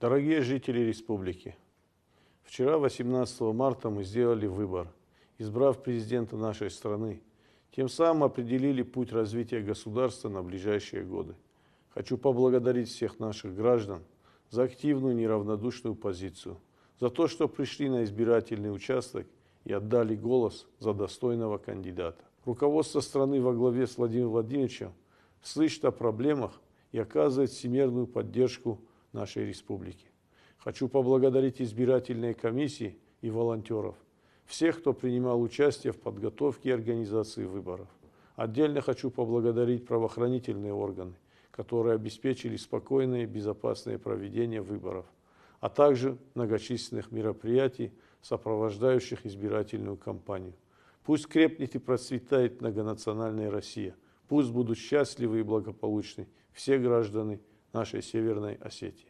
Дорогие жители республики, вчера, 18 марта, мы сделали выбор, избрав президента нашей страны. Тем самым определили путь развития государства на ближайшие годы. Хочу поблагодарить всех наших граждан за активную неравнодушную позицию, за то, что пришли на избирательный участок и отдали голос за достойного кандидата. Руководство страны во главе с Владимиром Владимировичем слышит о проблемах и оказывает всемирную поддержку нашей республики. Хочу поблагодарить избирательные комиссии и волонтеров, всех, кто принимал участие в подготовке и организации выборов. Отдельно хочу поблагодарить правоохранительные органы, которые обеспечили спокойное и безопасное проведение выборов, а также многочисленных мероприятий, сопровождающих избирательную кампанию. Пусть крепнет и процветает многонациональная Россия. Пусть будут счастливы и благополучны все граждане нашей Северной Осетии.